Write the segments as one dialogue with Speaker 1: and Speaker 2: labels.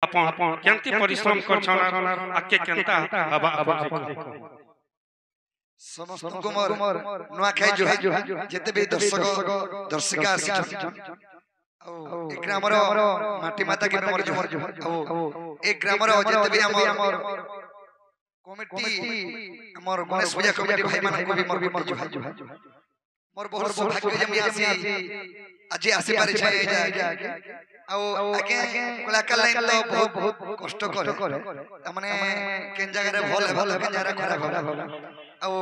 Speaker 1: अपन केंती परिश्रम करछन आके केंता हवा
Speaker 2: समस्त कुमार नुआ खाई जो जते भी दर्शक दर्शिका एक ग्रामर माटी माता के मर जो एक ग्रामर जते भी हमर कमिटी हमर गणेश पूजा कमिटी भाई मान को भी मर जो मोर बहुत सौभाग्य जे मैं आसी आज आसी पारे छै आके कलाकार लाइन तो बहुत कष्ट करे माने केन जगह रे भल केन जगह खराब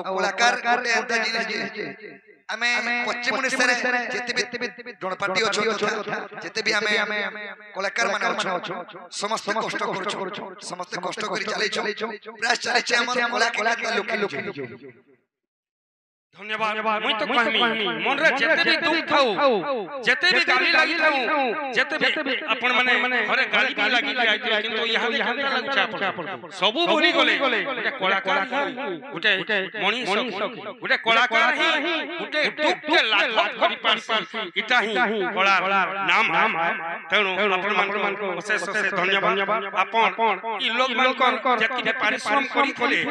Speaker 2: कलाकार गोटे एंता जिनिस आमे पश्चिम ओडिसा रे जते भी गणपाटी अछो जते भी आमे कलाकार माने अछो समस्त कष्ट करू समस्त कष्ट करी चलै छो प्रयास चलै छै हमर कलाकार लोक
Speaker 1: धन्यवाद मुई तो कहमी मन रे जते भी दुख थाउ जते भी गाली लागी थाउ जते भी अपन माने घरे गाली भी लागी जाय किंतु यहाँ केनता लागछ अपन सबु भूली गले गोटे कलाकार गोटे मनीष गोटे कलाकार ही गोटे दुख के लाघव करि पारसी इटा ही कला नाम तेणु अपन मान को अशेष धन्यवाद अपन ई लोग मान जति परिश्रम करि थले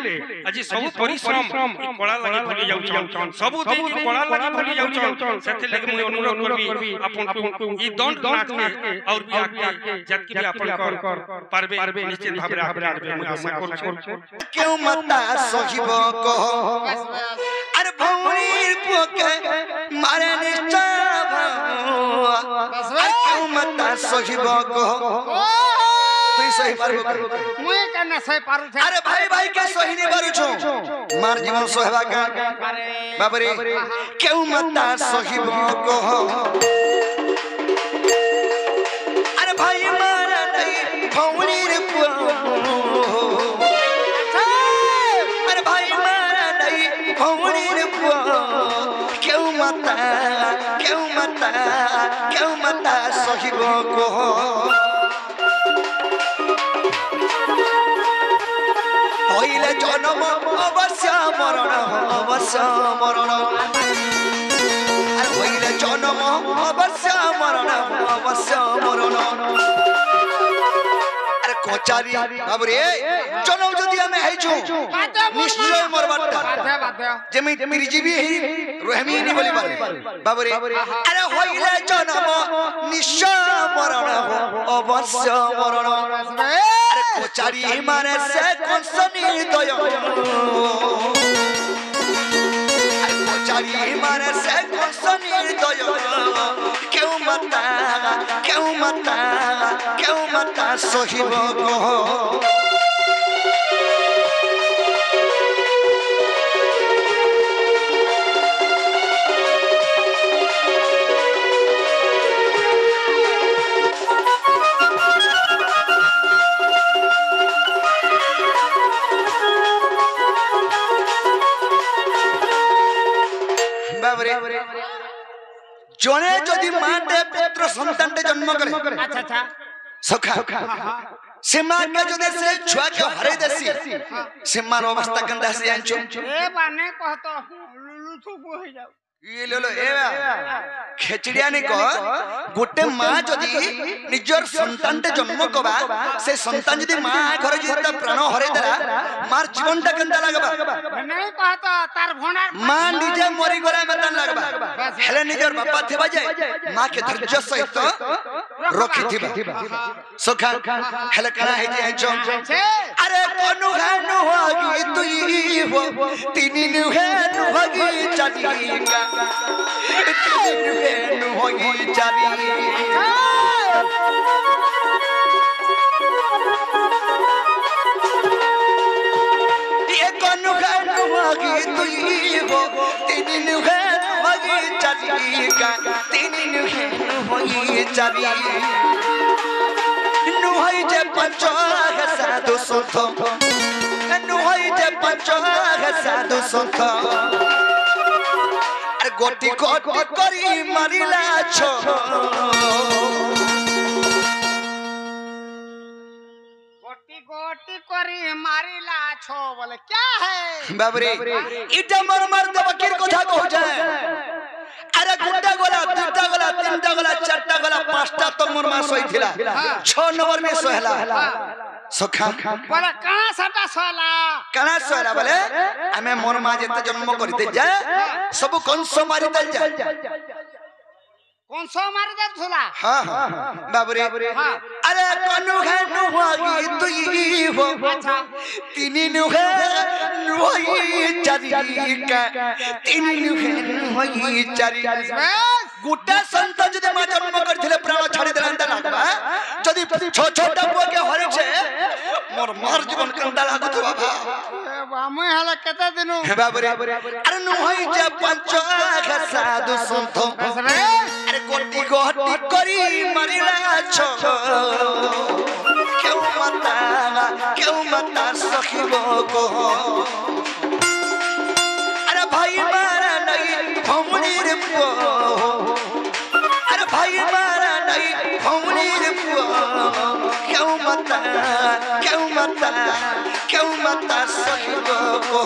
Speaker 1: आज सबु परिश्रम ई कला लागी भूली जाउ सबु दिन कला लगी भूली जाउछन सेते लगे मुई अनुरोध करबी आपन को ई दंड नाच के और भी आगे जत के आपन कर पारबे निश्चित भाबरे आबे मुई आशा करू
Speaker 2: क्यों मता सहिब कह अरे भौरी पोके मारे निश्चय अरे क्यों मता सहिब कह तू सही पारबो
Speaker 3: मुई कने सही पारु छे
Speaker 2: अरे भाई भाई के सही नहीं पारु छो मार जीवन सोहबा का बाबरे क्यों मता सहिब कह अरे भाई मारा नहीं भौरी रे अरे भाई मारा नहीं भौरी रे क्यों मता सहिब कह होइले जन्म अवश्य मरण अरे होइले जन्म अवश्य मरण अरे कोचारी बाबरे जन्म जदी हमें हेजु निश्चय मरबाटा जेमी जीवी रहमी नहीं बोली बाबरे अरे होइले जन्म निश्चय मरण अवश्य मरण कोचारी मारे से कंसनी दय कोचारी मारे से कंसनी दय क्यों मता सहिब कह जने जदि माटे पुत्र संतान जन्म करे
Speaker 3: अच्छा
Speaker 2: सखा से मां के जदि से छुआ के हरे देसी से मार अवस्था कंदा से जानचो
Speaker 3: ए बाने कहतो लुलुथु होई जाऊ
Speaker 2: ये लो ए खेचड़िया ने कह गोटे मां जदि निजर संतान जन्म कबा से संतान जदि मां घर जदि प्राण हरे देला मार जीवनटा कंदा लागबा
Speaker 3: नहीं कहतो तार भोना
Speaker 2: मां निजे मरी गला में लागबा हेले निजर बापा थेबा जाय मां के धैर्य सहित रखी थिबा सखा हेले कना हे जे जो अरे कोनु हानु होगी तुई हो तिनी नु हेनु होगी चालीका तिनी हेनु होगी चालीका ये कोनु हानु होगी तुई हो तिनी नु हेनु होगी चालीका तिनी नु हेनु होगी चालीका नुहई जे पंचो साधु सुख नुहई जे पंचो साधु सुख अरे गोटी गोटी करी मारिला छो
Speaker 3: गोटी गोटी करी मारिला छो बोले क्या है
Speaker 2: बाबरे इटा मर मर दे वकील को था हो जाए अरे गुड्डा गोला दुटा गोला तीनटा गोला चारटा गोला पांचटा तो मोर मां सोइथिला 6 नंबर में सोहला सखा
Speaker 3: बोले कहां सटा सोला
Speaker 2: कना सोहला बोले हमें मोर मां जते जन्म करते जा सब कंस मारी दल जा
Speaker 3: कौन सो मार दे थोला
Speaker 2: हां बाबरे अरे कनु है नुई तुई हो
Speaker 3: अच्छा
Speaker 2: तीन नुहे नुई चारी का तीन नुहे नुई चारी गुड्डा संत जदि मा जन्म करथिले प्राण छाड़ी देलांता लागबा जदि छोटा पुआ के हरे छे मोर मार जीवन कंदा लागत बाबा
Speaker 3: बामे हला केते दिनु
Speaker 2: बाबरे अरे नुई जे पंच साधु संत अरे गोटी गोटी करी मरिला छो क्यों मता सखिबो को अरे भाई मारा नहीं भौमनी रे पुआ अरे भाई मारा नहीं भौमनी रे पुआ क्यों मता सखिबो को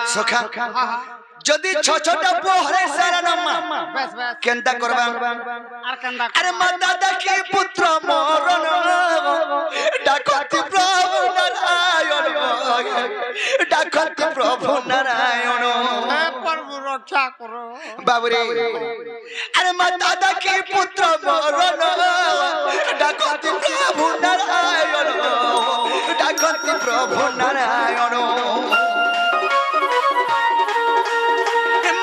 Speaker 2: सखा जदि छोटा पोहरे सारा नम्मा
Speaker 3: बस बस
Speaker 2: केंता करबा
Speaker 3: आर कंदा
Speaker 2: अरे माता देखी पुत्र मरण डाकती प्रभु नारायण डाकती प्रभु नारायण
Speaker 3: हे प्रभु रक्षा करो
Speaker 2: बाबरे अरे माता देखी पुत्र मरण डाकती प्रभु नारायण डाकती प्रभु नारायण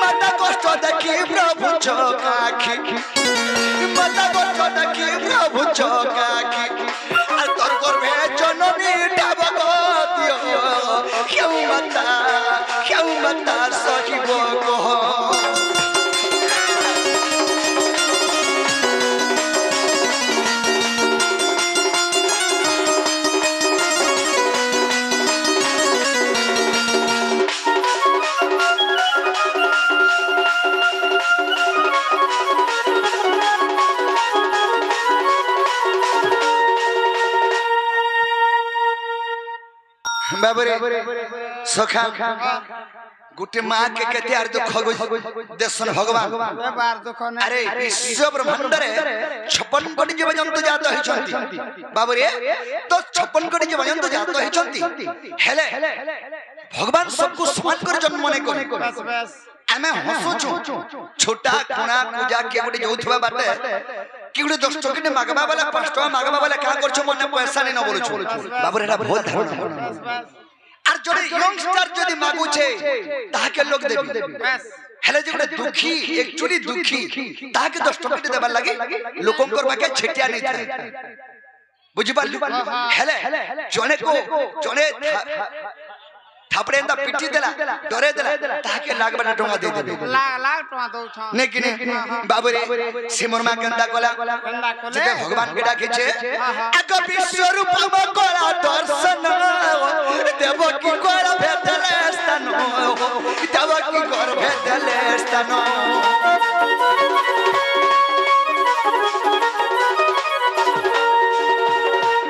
Speaker 2: माता कष्ट देखी प्रभु चौकाखी माता कष्ट देखी प्रभु चौकाखी আর তোর গর্ভে জননী ডাবগতি কেউ মাতা সহিব কহ बाबरे सखा गुटे मां के केते आर दुख देसन भगवान
Speaker 3: ए बार दुख ने
Speaker 2: अरे विश्व ब्रह्मांड रे 56 कोटी जीव जंतु जात होइछंती बाबरे तो 56 कोटी जीव जंतु जात होइछंती हेले भगवान सबको समान कर जन्म ने करे
Speaker 3: बस बस
Speaker 2: आमे हसुछु छोटा कोना पूजा के गुटे जोथबा बाटे कि गुटे 10 टका मागबा वाला 5 टका मागबा वाला का करछो मने पैसा नै न बोलछु बाबू एटा बहुत धारणा
Speaker 3: बस बस
Speaker 2: আর যদি ইয়ংস্টার যদি মাগুছে তাহাকে লোক দেবি
Speaker 3: बस
Speaker 2: হেলে যে গুটে দুঃখী একচুয়ালি দুঃখী তাহাকে 10 টকা দেবার লাগি লোকঙ্কর বাকে ছেটিয়া নাই থাকে বুঝি পারলি হেলে জনে थापड़े एंदा पिटी देला डरे देला ताके लाख बना टंगा दे दे
Speaker 3: लाख टंगा दो छ
Speaker 2: ने कि बाबू रे सिमरमा कंदा कोला
Speaker 3: कंदा कोले
Speaker 2: जते भगवान के डाके अग विश्व रूप में कोला दर्शन देव की कोला भेटले स्थान देव की कोर भेटले स्थान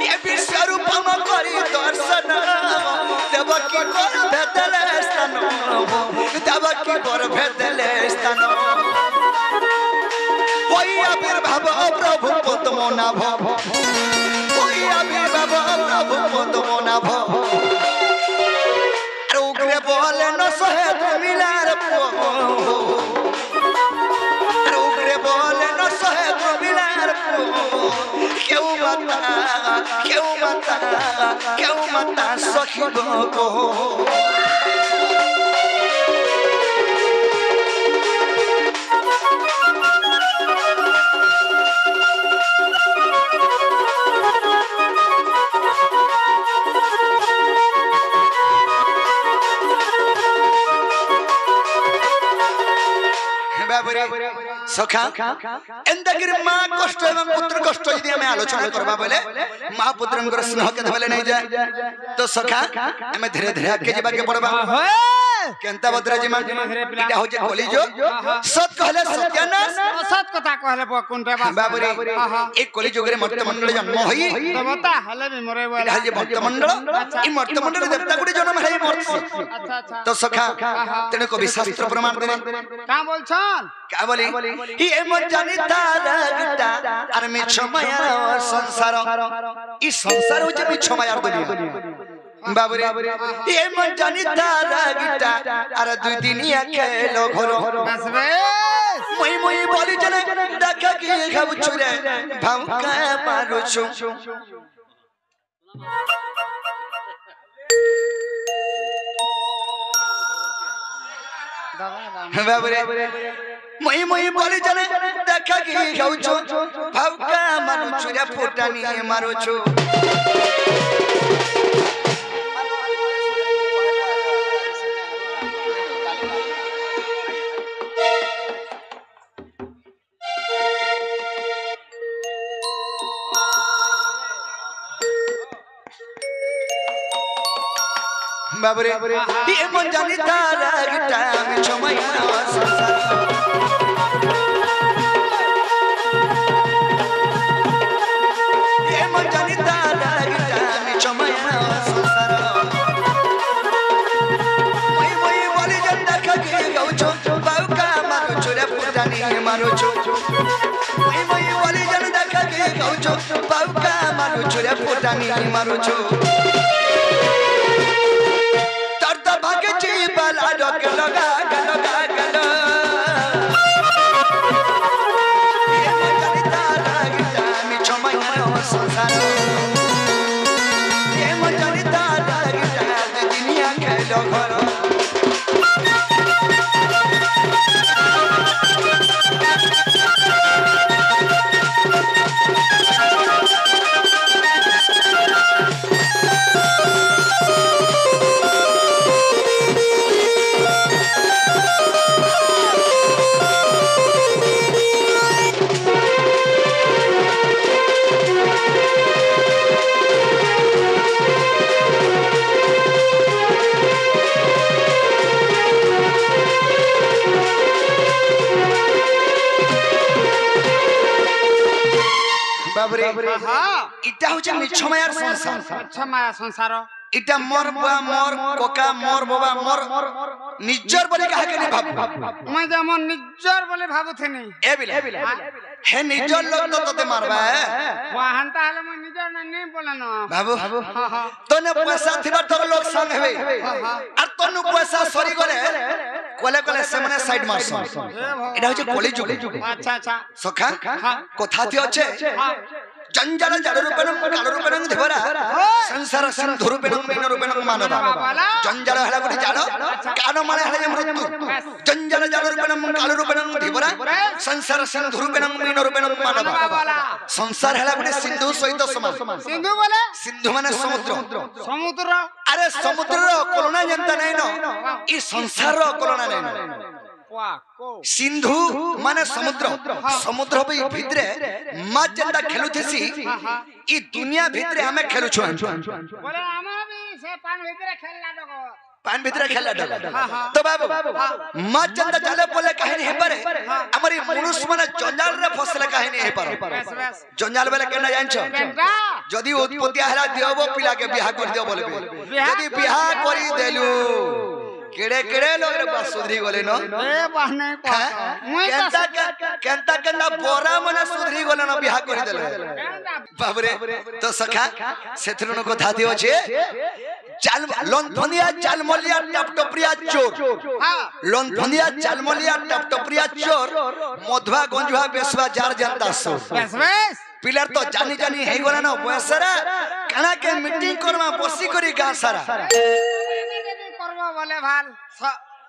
Speaker 2: ये विश्व रूप में करी दर्शन देव की कोर भेटले स्थान देव की कोर भेटले स्थान कोई आविर्भाव प्रभु पद्म नाभ कोई आविर्भाव प्रभु पद्म नाभ अरे उग्रे बोले न सहे मिलार अरे उग्रे बोले न सहे मिलार क्यों मता सखिब को सखा एंदगिर मां कष्ट एवं पुत्र कष्ट यदि हमें आलोचना करबा बोले मां पुत्रंकर स्नेह के धबले नहीं जाए तो सखा हमें धीरे धीरे आगे जेबा के पड़बा केनता बद्रा जी मां इटा हो जे कलिजो सत कहले सत्यानाश
Speaker 3: सत कथा कहले बकुंठे
Speaker 2: बाबरी एक कलिजो रे मर्त मंडल जन्म होई
Speaker 3: देवता हले भी मरे वाला
Speaker 2: इटा जे मर्त मंडल ई मर्त मंडल देवता गुडी जन्म है मर्त
Speaker 3: अच्छा अच्छा
Speaker 2: तो सखा तेने को शास्त्र प्रमाण दे
Speaker 3: का बोलछन
Speaker 2: का बोली ई एमन जानी तारगटा अरे मी छमाया संसार ई संसार हो जे मी छमाया दुनिया बाबरे ई एमन जानी तारगटा अरे दुई दिनिया खेलो घरो
Speaker 3: बस बे
Speaker 2: মই মই বলি জনে দেখা কি খাবছু রে ভামকা মারুছু বাবরে মই মই বলি জনে দেখা কি খাবছু ভামকা মারুছু রে ফুটানি মারুছু बाबरे ये मन जानी तारा गिटा में छमाया संसार ये मन जानी तारा गिटा में छमाया संसार मैं बोली जनता के गाउछो बाउका मारो छोरे पुटानी मारो छो मैं बोली जनता के गाउछो बाउका मारो छोरे पुटानी मारो छो बाला डॉक लगा लगा गलो ये मजनी तारा गिटा मी छमाया संसार ये मजनी तारा गिटा दुनिया खेलो घरो इटा हो जे मिछमायार संसार
Speaker 3: छमाया संसार
Speaker 2: इटा मोर बुआ मोर कोका मोर बाबा मोर निजर बोले कहा के नहीं भाब
Speaker 3: मैं जेमन निजर बोले भाबुथेनी
Speaker 2: ए बिला हे निजर लोग तो तते मारबा
Speaker 3: वाहनता हले मैं निजर नहीं बोले ना
Speaker 2: बाबू तने पैसा थिबा तो लोग संग हेबे और तनु पैसा सरी गले कोले कोले से मने साइड मारस एटा हो जे कली जुग
Speaker 3: अच्छा अच्छा
Speaker 2: सखा कथा थी अच्छे जंजाल जड़ रूपेण काल रूपेण देवरा संसार सिंधु रूपेण मीन रूपेण मानव जंजाल हला गुटी जाल कान माने हला मृत्यु जंजाल जड़ रूपेण काल रूपेण देवरा संसार सिंधु रूपेण मीन रूपेण मानव संसार हला गुटी सिंधु सहित समान
Speaker 3: सिंधु बोले
Speaker 2: सिंधु माने समुद्र
Speaker 3: समुद्र
Speaker 2: अरे समुद्र रो कोलना जनता नै न ई संसार रो कोलना नै न सिंधु माने समुद्र समुद्र भी भितरे मां जंदा खेलु थेसी ई दुनिया भितरे हमें खेलु छु
Speaker 3: बोले हम भी से पान भितरे खेलला डगो
Speaker 2: पान भितरे खेलला डगो तो बाबू मां जंदा चले बोले कहानी हे पारे हमरी मनुष्य माने जंजाल रे फसले कहानी हे पारे जंजाल बेले केना जानछो जदी उत्पत्ति हला दियबो पिला के बियाह कर दियो बोले यदि बियाह करी देलु केड़े केड़े लोग रे बस सुधरी गले न
Speaker 3: ए बाह नहीं पाता
Speaker 2: केंता केंता बोरा मने सुधरी गले न बियाह कर देले बाबरे तो सखा सेथरनो कथा दियो छे चाल लंथनिया चालमलिया टपटपरिया चोर हां लंथनिया चालमलिया टपटपरिया चोर मधुआ गंजवा बेसवा जार जनता सो
Speaker 3: बस बस
Speaker 2: पिलर तो जानी जानी हे गला न बसरा काना के मीटिंग करमा बसी करी गा सारा
Speaker 3: करबो बोले भाल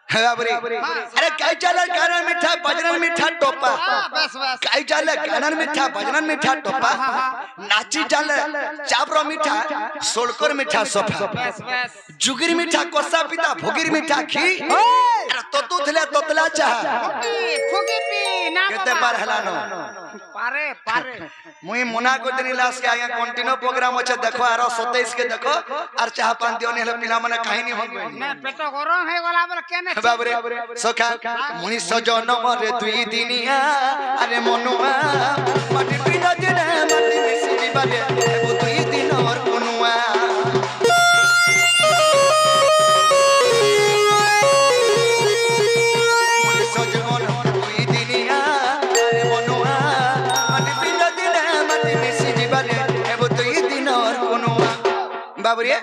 Speaker 2: अरे काई चाल कानन मीठा बजरन मीठा टोपा
Speaker 3: बस बस
Speaker 2: काई चाल कानन मीठा बजरन मीठा टोपा नाची चाल चापरो मीठा सोलकर मीठा सोफा
Speaker 3: बस बस
Speaker 2: जुगिर मीठा कोसा पिता भोगिर मीठा खी अरे तोतु थले तोतला चाह
Speaker 3: फुगी पी ना
Speaker 2: केते पार हलानो
Speaker 3: पारे पारे
Speaker 2: मुई मना कर देनी लास्ट के आगे कंटिन्यू प्रोग्राम अछि देखो आरो 27 के देखो आर चाह पान दियो नेले पिला माने कहानी हो गई
Speaker 3: ना पेट गरम हे गला बले केने
Speaker 2: बाबरे सखा मुनि सजन मरे दुई दिनिया अरे मनुआ माटी पिना दिन माटी मिसी दिबाले एबो दुई दिन और मनुआ मुनि सजन दुई दिनिया अरे मनुआ माटी पिना दिन माटी मिसी दिबाले एबो दुई दिन और मनुआ बाबरे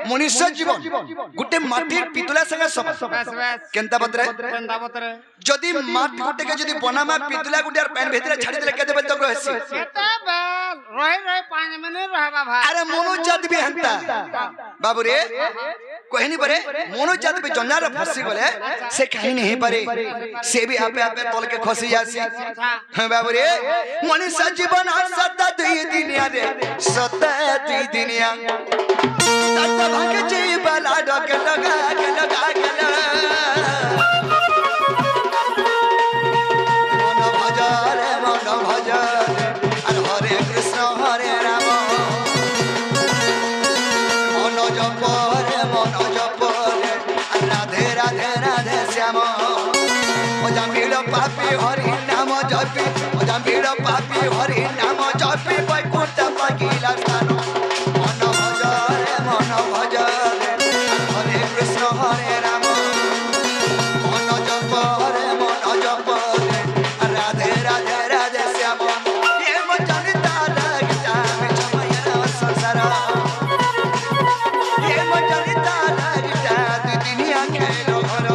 Speaker 2: मनुष्य जीवन गुटे माटी पितुला संगे सम
Speaker 3: बस बस
Speaker 2: केनता बतरे
Speaker 3: केंदा बतरे
Speaker 2: जदी माटी गुटे के जदी बनामा पितुला गुटे और पैन भीतर छाड़ी देले केते बेल तक रहसी
Speaker 3: केते बेल रहे 5 मिनट रहबा भाई
Speaker 2: अरे मोनो जात भी हंता बाबू रे कहनी परे मोनो जात भी जंजार फसी गले से कहीं नहीं परे से भी आपे आपे तोल के खसी जासी बाबू रे मनुष्य जीवन सदा दुई दिनिया रे सदा दुई दिनिया तत भागे जीव लाडो के लगा के लगा के मन भजरे अरे हरे कृष्ण हरे राम मन जप रे राधे राधे राधे श्याम अजामिल पापी हरि नाम जपी अजामिल पापी हरि नाम जपी वैकुंठ पगिला स्थान मन भजरे हरे कृष्ण हरे राम मन जप रे राधे राधे राधे श्याम ये मचनिता लगता बिचमयना संसार ये मचनिता लगता दुनिया खेलो घर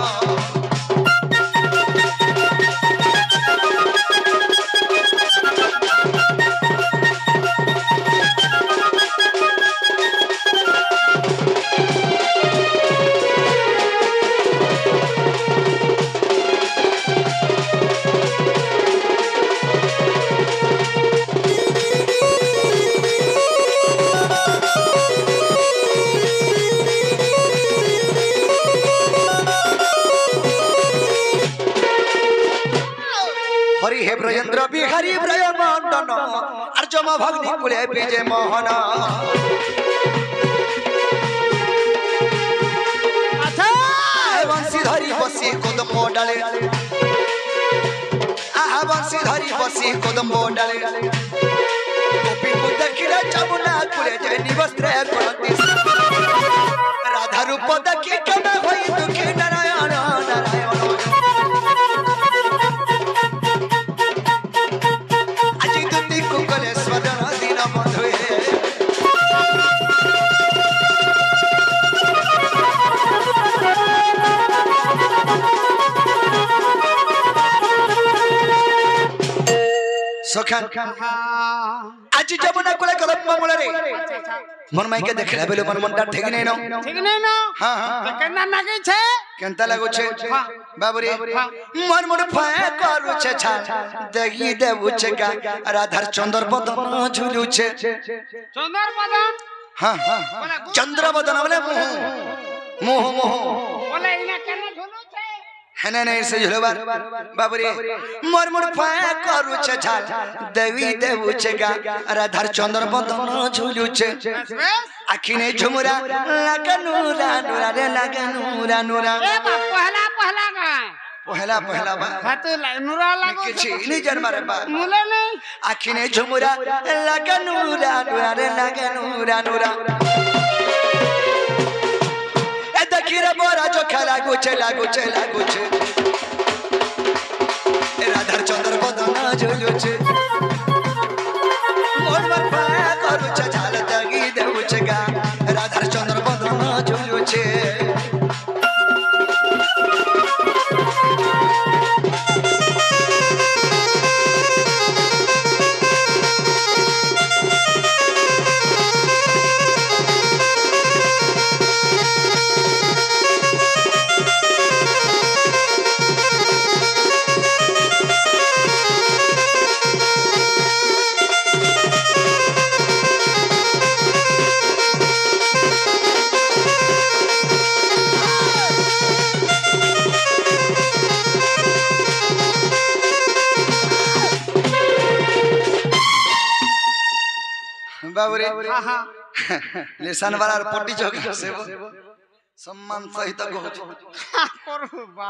Speaker 2: हरि हे ब्रजेंद्र बिहारी ब्रज मंडन अर्जम भग्नि कुले विजय मोहन
Speaker 3: अच्छा
Speaker 2: बंसी धरी बसी कदम डाले आहा बंसी धरी बसी कदम डाले गोपी को देखिले जमुना कुले जय निवस्त्र करती राधा रूप देखि कमे होई दुखी नारायण नारायण আজি দুতি কুকলে স্বদন দিন মধুয়ে सखान आज जमुना कुले कदम मंगल रे मन माई के देखला बेले मन मनटा ठीक नहीं न
Speaker 3: ठीक नहीं ना
Speaker 2: हां हां
Speaker 3: तो केना नागे छे
Speaker 2: केनता लागो छे बाबूरे मन मन फाय करू छे छा देखि देबु छे का राधार चंद्र बदन झुलु छे
Speaker 3: चंदर बदन
Speaker 2: हां चंद्र बदन बोले मुंह मुंह
Speaker 3: बोले इना केना झुलू छे
Speaker 2: है नहीं से झुलबार बाबूरे मन मन फाय करू छे छा देवी देबु छे का राधार चंद्र बदन झुलु छे आखिने झुमरा लगनुरा नुरा रे लगनुरा नुरा
Speaker 3: ए बा पहला पहला का
Speaker 2: पहला पहला बा
Speaker 3: हाथ नुरा लागो
Speaker 2: किछि नहीं जन मारे बा
Speaker 3: मुले नहीं
Speaker 2: आखिने झुमरा लगनुरा नुरा रे लगनुरा नुरा ए देखिरे बोरा जो खेला गुचे ए राधार चंद्र बदन झुलु छे मोर मन पाया करू छे झाल दगी देउ छे गा राधार चंद्र बदन झुलु छे बाबरे
Speaker 3: हां हां
Speaker 2: लेसन वाला पट्टी चौक से सम्मान सहित कहू
Speaker 3: करू बा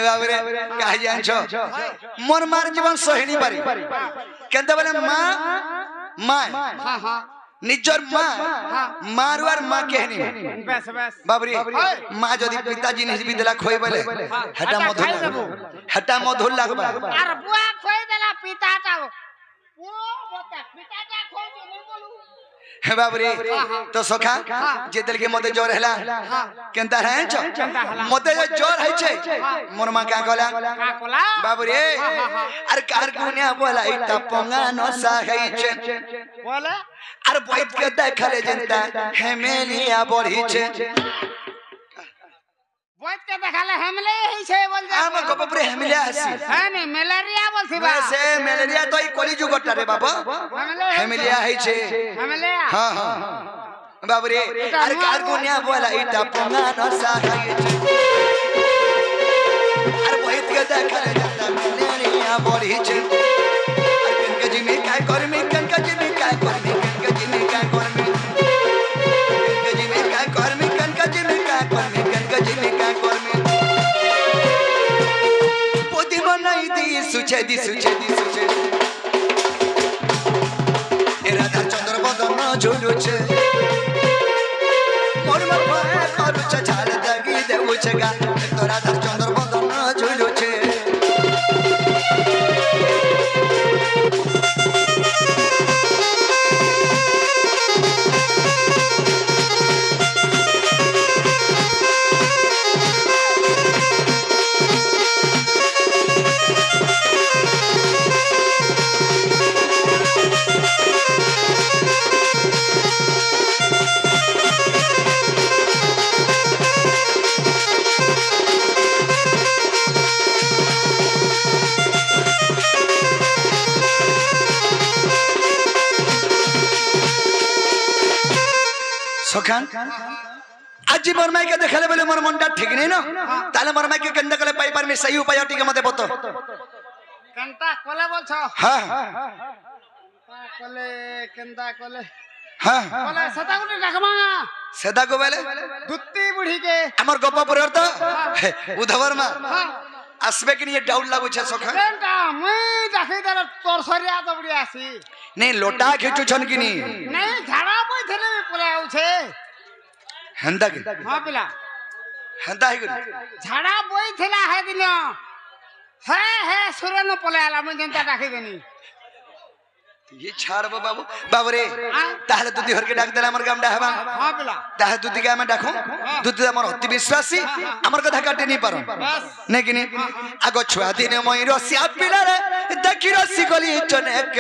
Speaker 2: बाबरे काहे जान छ मोर मार जीवन सहेनी पारी केनते बोले मां मां
Speaker 3: हां हां
Speaker 2: निजर मां मारवार मां कहनी
Speaker 3: बस बस
Speaker 2: बाबरे मां जदी पिताजी ने विद्यालय खोई बोले हटा मधुर लागबा
Speaker 3: अरे बुआ खोई देला पिताटा ओ बता पिताटा खोई दे नहीं बोलू
Speaker 2: बाबरे तो सखा जे दिल के मते जोर हला केनता है छ मते जे जोर है छे मोर मां का कहला
Speaker 3: का कोला
Speaker 2: बाबरे अरे कार कोन्या बोला इता पंगा न साहै छे
Speaker 3: बोले
Speaker 2: अरे बैठ के देखले जनता हेमेलिया बढ़ी छे
Speaker 3: बैठ के देखाले हमले ही छे बोल जा
Speaker 2: हम गपरे हेमेलिया हसी
Speaker 3: है ने मलेरिया बोलसी बा
Speaker 2: वैसे मलेरिया तो ई कली जुगटा रे बाबा हेमेलिया है छे
Speaker 3: हमले
Speaker 2: हां हां बाबरे अरे कार कोन्या बोला इता पंगा न साहै छे अरे बैठ के देखले जनता हेमेलिया बढ़ी छे अरे कनका जी में काय करमी कनका जी में काय करमी कनका जी में काय करमी कनका जी में काय करमी कनका जी में काय करमी कनका जी में काय करमी पोती बनाई दी सुचे दी सुचे दी सुचे ए राधा चंद्र बदन झुलुचे मोर मन करूचे झाल दगी देउचे गा तो राधा चंद्र बदन झुलुचे सखान आज मोर माई के देखले बोले मोर मनटा ठीक नहीं ना ताले मोर माई के केंदा कले पाई पर में सही उपाय टिके मते बतो
Speaker 3: कंटा कोले बोल छ
Speaker 2: हां
Speaker 3: कोले केंदा कोले
Speaker 2: हां
Speaker 3: कोले सता गुटी डाकमा
Speaker 2: सेदा को बेले
Speaker 3: दुत्ती बुढ़ी के
Speaker 2: हमर गप्पा पर तो उधवर मा आसबे कि ये डाउट लागु छ सखा
Speaker 3: कंटा मैं डाके दर तोर सरिया तो बुढ़ी आसी
Speaker 2: नहीं लोटा खिचु छन कि
Speaker 3: नहीं झाड़ा बोई थले में पले आउ छे
Speaker 2: हंदा के
Speaker 3: हां पिला
Speaker 2: हंदा है
Speaker 3: झाड़ा बोई थला है दिन है सुरन पले आला मैं जनता डाके देनी
Speaker 2: ये छाड़ बाबू बाबरे ताहले तुदी हर के डाक देला हमर गाम डाहबा
Speaker 3: हां पिला
Speaker 2: ताहे तुदी का मैं डाखो तुदी हमर अति विश्वासी हमर कथा काटे नहीं पारो नहीं कि नहीं आगो छुआ दिन मई रसिया पिला रे देखि रसी गली चनेक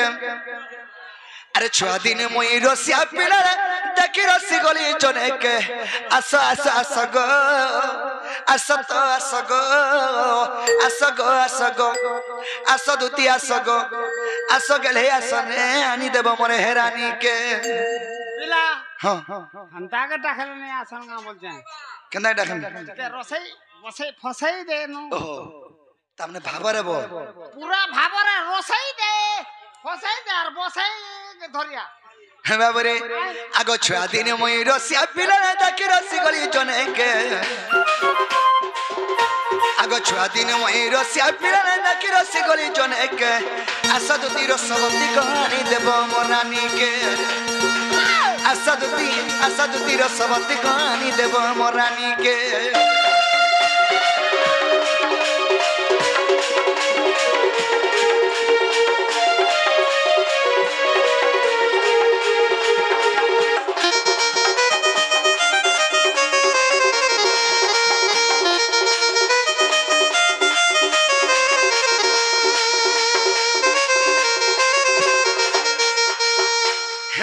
Speaker 2: अरे छुआ दिन मई रसिया पिला रे देखि रसी गली चनेक आस आस आस गो आस तो आस गो आस गो आस गो आस दुती आस गो आस गले आसने आनी देबो मोरे हेरानी के
Speaker 3: पिला
Speaker 2: हां
Speaker 3: हंता के डाकले नहीं आसन का बोल जाए
Speaker 2: केना डाखन
Speaker 3: के रसई बसई फसई देनु
Speaker 2: ओहो तामने भाबरे बो
Speaker 3: पूरा भाबरे रसई दे फसई दे और बसई के धरिया
Speaker 2: बाबरे आगो छुआ दिन मई रसिया पिला देखि रसी गली चनेके आगो छुआ दिन मई रसिया पिला देखि रसी गली चनेके आशा दुती रसवती कहानी देबो मोर रानी के आशा दुती रसवती कहानी देबो मोर रानी के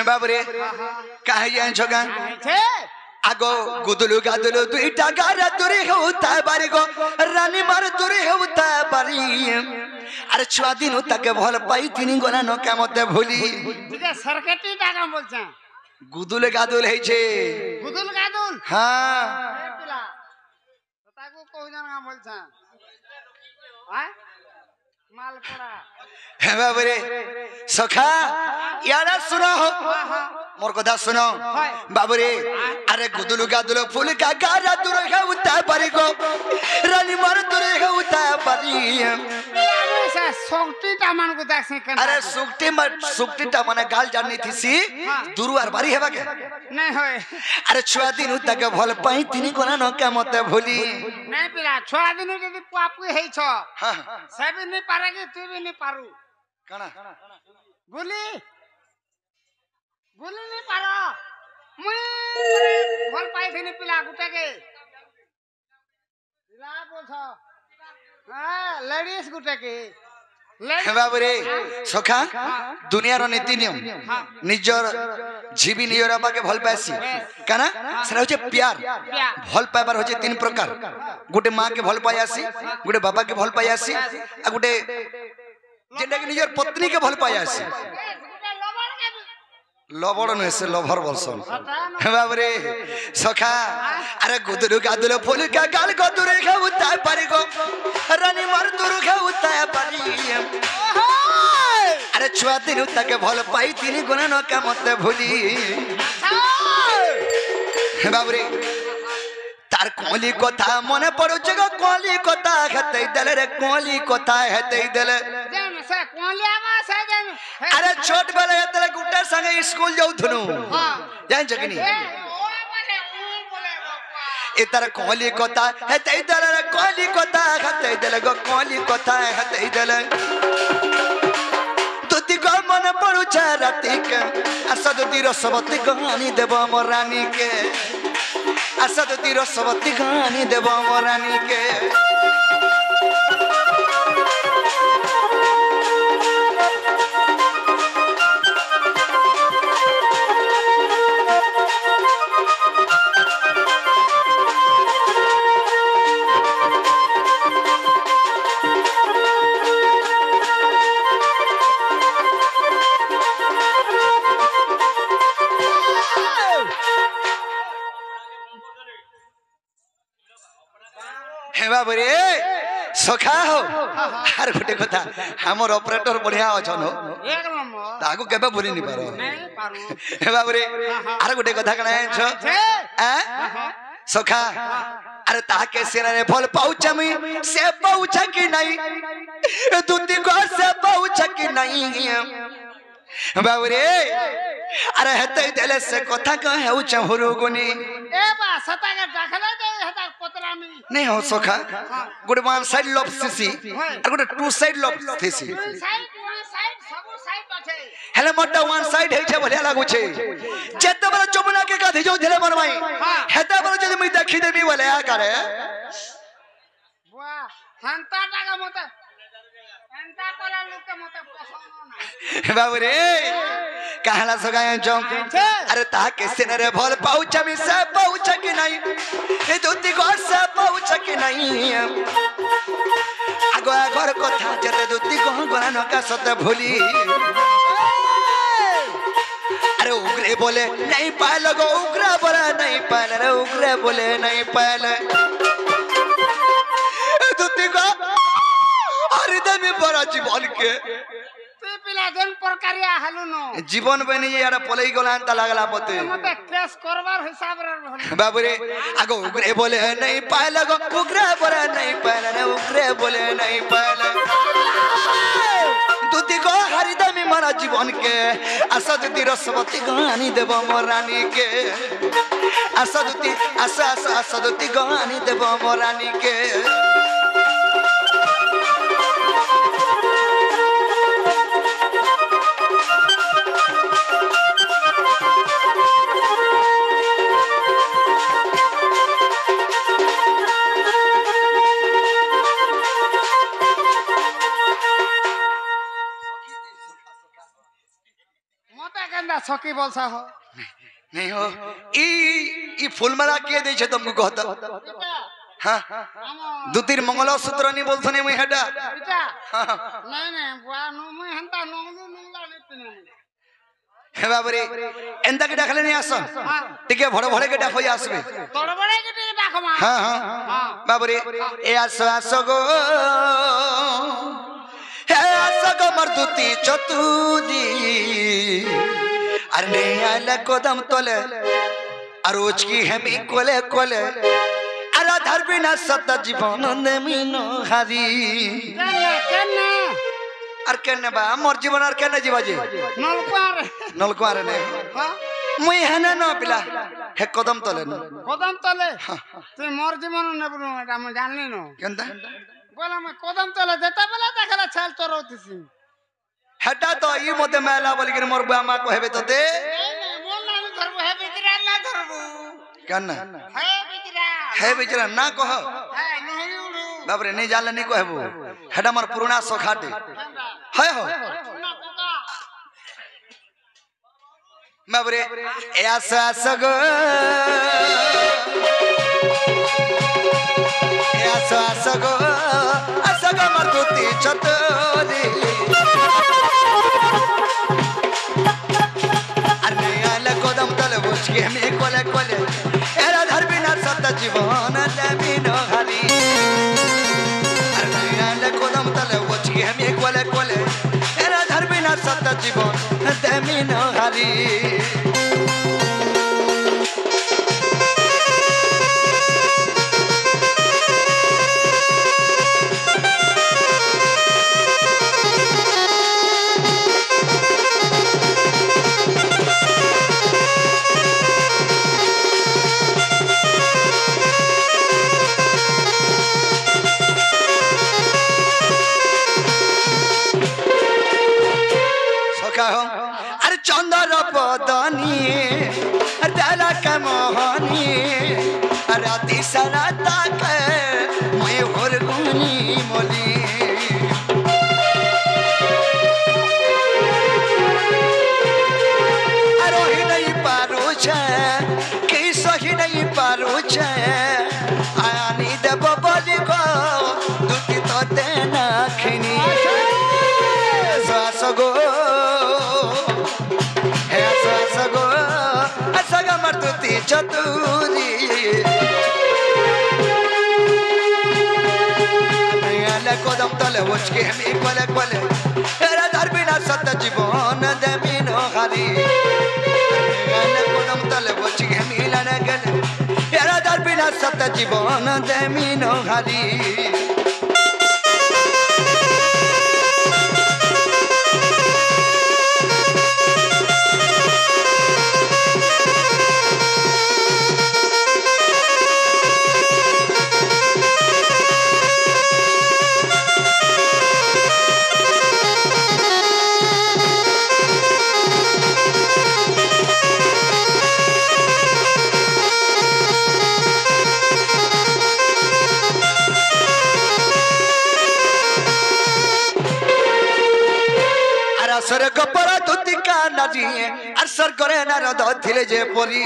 Speaker 2: बाबरे काहे जान छगा
Speaker 3: छे
Speaker 2: आगो गुदुलु गादुलु दुईटा गारा तुरी होता बारी गो रानी मार तुरी होता बारी अरे छुआ दिन तक भल पाई तिनी गोना न का मते भूली
Speaker 3: तुझे सरकटी टाका बोलछा
Speaker 2: गुदुल गादुल है छे
Speaker 3: गुदुल गादुल
Speaker 2: हां
Speaker 3: पिला ताको कोई जान बोलछा हां माल पड़ा
Speaker 2: हे बाबरे सखा यारा सुनो हो मोर कथा सुनो बाबूरे अरे गुदुलु गादुलु फूल का गारा दूर है उता परी को रानी मार दूर है उता परी
Speaker 3: ऐसा सोक्टी टामन को देख से
Speaker 2: अरे सुक्टी टामन गाल जाननी थी सी दूर आर बारी हेबा के
Speaker 3: नहीं होए
Speaker 2: अरे छुआ दिन उता के भल पाई तिनी कोना न का मते भूली
Speaker 3: नहीं पिला छुआ दिन यदि पापु हेइ छ
Speaker 2: हां
Speaker 3: से भी नहीं पारे कि तू भी नहीं पारू
Speaker 2: काना
Speaker 3: बोली बोली नहीं पारो मैं भल पाई थिनी पिला गुटे के पिला बोल छ हां लेडीज गुटे के
Speaker 2: बाबूरे सखा दुनिया रो नीति नियम निजर जीवी निजर बाके भल पासी काना सेरा होचे प्यार भल पाइबार होचे तीन प्रकार गुटे मां के भल पायासी गुटे बाबा के भल पायासी आ गुटे जेंडा के निजर पत्नी के भल पायासी लबड़ न से लभर बलसन बाबरे सखा अरे गुदुरु गादुलो फूल का गाल को दूरे के उताय पारी को रानी मार दूर के उताय पारी अरे छुआ दिन उता के भल पाई तीन गुना न का मते भूली बाबरे तार कोली कथा मने पड़ो जगह कोली कथा हेतै देले रे कोली कथा हेतै देले
Speaker 3: से कोली आवा से देन
Speaker 2: अरे छोट बेले एतले गुट्टा संगे स्कूल जाऊ थनु हां जान जकनी ए तार कोली कथा हेतै देले रे कोली कथा हेतै देले गो कोली कथा हेतै देले तुति को मन पड़ो छ राती के असद तीर सबती कहानी देबो मोर रानी के असद तीर सबती कहानी देबो मोर रानी के बाबरे सखा हो आर गोटे कथा हमर ऑपरेटर बढ़िया अछन
Speaker 3: एक नंबर
Speaker 2: तागु केबे भूली नि पारो
Speaker 3: नहीं पारू
Speaker 2: हे बाबरे आर गोटे कथा कना छ सखा अरे ताके सेना रे फल पाउछ मी से पाउछ कि नहीं दूती को से पाउछ कि नहीं बाबरे अरे हेतै देले से कथा का हेउछ हुरुगुनी
Speaker 3: ए बा सता के दाखला दे हेता पतरामी
Speaker 2: नहीं हो सखा गुड वन साइड लॉफ सीसी और गुड टू साइड लॉफ सीसी
Speaker 3: साइड सब साइड আছে
Speaker 2: हेले मोटा वन साइड हे छे बढ़िया लागु छे जेते बड़ चुबना के गाधी जो धेले बनवाई हेता बड़ जदी मैं देखि देबी बोले आ करे
Speaker 3: वाह हंता टाका मते हंता तोला लोग के मते पसंद ना
Speaker 2: बाबू रे कहला सगाय जो अरे ता के सेने रे भल पाउछ मी से पाउछ कि नहीं ए दूती को से पाउछ कि नहीं आगो घर कथा जते दूती को गना न का सत भूली अरे उग्रे बोले नहीं पाल गो उग्रा बोला नहीं पाल रे उग्रे बोले नहीं पाल दूती को हृदय में बड़ा जीवन के
Speaker 3: ते पिला जन प्रकारिया हालु न
Speaker 2: जीवन बनी यार पलई गलान त लागला पते
Speaker 3: मते केस करबार हिसाब रे
Speaker 2: बाबू रे आगो उग्रे बोले नहीं पाल गो उग्रे बोले नहीं पाल रे उग्रे बोले नहीं पाल दूती को हृदय में मारा जीवन के आशा दूती रसवती कहानी देबो मोर रानी के आशा दूती आशा दूती कहानी देबो मोर रानी के
Speaker 3: सकी बोलसा हो
Speaker 2: नहीं हो ई फूलमाला के दे छे तुमको कहत हां दु तीन मंगलसूत्र नहीं बोलथने मैं हेडा
Speaker 3: बेटा नहीं नहीं बुआ नो मैं हंता नोंगलू नोंगला लेतने
Speaker 2: हे बाबरे एंदा के डाखले नहीं आसन टिके भड़ भड़े के डाखोई आसबे
Speaker 3: तड़बड़े के टिके डाखमा
Speaker 2: हां हां बाबरे ए आसो गो हे आसो गो मर्दुती चतुदी अरे नहीं आले कदम तले अरोज की हेमी कोले कोले अरे धरबी ना सत्ता जीवन देमिनो हारी
Speaker 3: केने
Speaker 2: আর কেন বা মোর জীবন আর কেন জীবা জি নলকুয়ার নে মুই হেনে ন পিলা হে কদম তলে
Speaker 3: তুই মোর জীবন নেব না এটা আমি জানলি না
Speaker 2: কেনতা
Speaker 3: বলে আমি কদম তলে যেতে বেলা দেখালে ছাল তোর হইতিছি
Speaker 2: হেটা তো ই মতে মেলা বলি কি মোর বুয়া মা কহেবে তোতে
Speaker 3: বল না আমি ধরবো হে বিতরা না ধরবো
Speaker 2: কেন
Speaker 3: হে বিতরা
Speaker 2: না কহ
Speaker 3: হ্যাঁ নহই উড়ু
Speaker 2: বাবরে नहीं जानले नहीं कहबो हेडा हमर पुराना सखाटे है हो बाबरे ऐसा सगो ऐसा सगो असगो मरतुती चतोरी अरे आले कदम तले बसके में कोले कोले एरा धरबी ना सत्ता जीवन देमिनो हारी कदम तले बचके हम एक कोले कोले एरा धरबी ना सत्ता जीवन देमिनो हारी अरे चंदर पदनी दाला का मोहनी अरे अति सनाता के मैं होर गुनी मोली अरे ही नहीं पारू छे कि सही नहीं पारू छे आया नी देव बोली को दुती तो देना खिनी सास गो सगा मरतुती चतुरी आले कदम तले बचके हमी कोले कोले एरा धरबी ना सत्ता जीवन देमिनो हारी आले कदम तले बचके हमी लाने गले एरा धरबी ना सत्ता जीवन देमिनो हारी स्वर्ग पर तुतिका नदी और स्वर्ग रे नारद थिले जे परी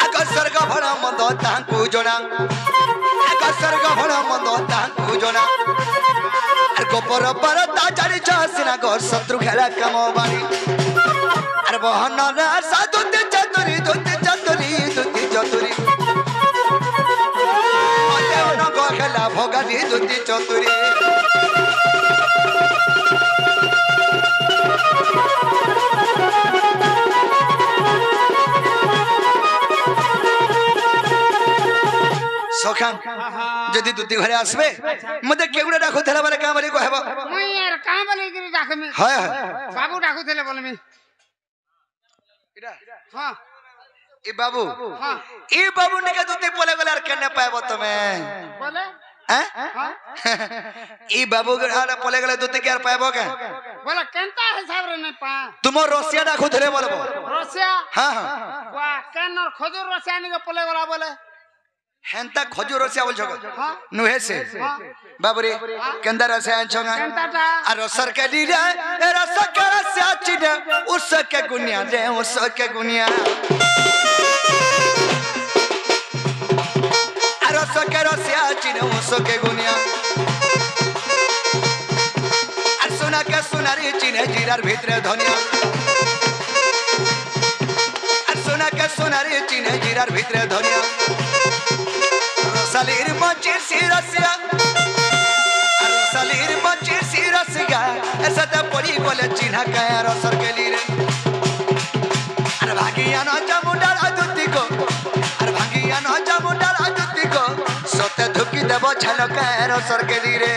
Speaker 2: आग स्वर्ग भण मंद तांकु जणा आग स्वर्ग भण मंद तांकु जणा और गोपर पर ता जानि छसिना घर शत्रु खेला काम बाणी और बहन ना साधु चतुरी दुति चतुरी दुति चतुरी अते न गो खेला भोगानी दुति चतुरी सखान जदी दुती घरे आसबे मते केगुडा डाकु थेला बारे का बारे कहबो
Speaker 3: मैं यार का बोले कि डाकमी
Speaker 2: हाय
Speaker 3: बाबू डाकु थेले बोलमी
Speaker 2: इडा
Speaker 3: हां
Speaker 2: ए बाबू
Speaker 3: हां
Speaker 2: ए बाबू ने के दुती बोले गले केने पाएबो तमे
Speaker 3: बोले
Speaker 2: हैं हां ए बाबू गड़ा बोले गले दुती के पाएबो के
Speaker 3: बोला केनता हिसाब रे नहीं पा
Speaker 2: तुम रसिया डाकु थेले बोलबो
Speaker 3: रसिया
Speaker 2: हां हां
Speaker 3: वाह केनर खजूर रसिया नि के बोले गला बोले
Speaker 2: हेंता खजूर रसिया बोल छगो नुहे से बाबरे केंदा रसिया छंगा
Speaker 3: केनताटा
Speaker 2: आ रसर के दिरा ए रसर के रसिया चिने उसके गुनिया रे उसके गुनिया आ रसर के रसिया चिने उसके गुनिया आ सुना रे चिने जीरार भीतर धनिया आ सुना रे चिने जीरार भीतर धनिया रसालीर बच्चे सिरसिया रसालीर बच्चे सिरसिया ऐसा तो पड़ी बोले चिन्हा छलकर सरकेली रे अरे भागिया न जमुंडार अजुति को अरे भागिया न जमुंडार अजुति को सोते धुकी देबो छलकर सरकेली रे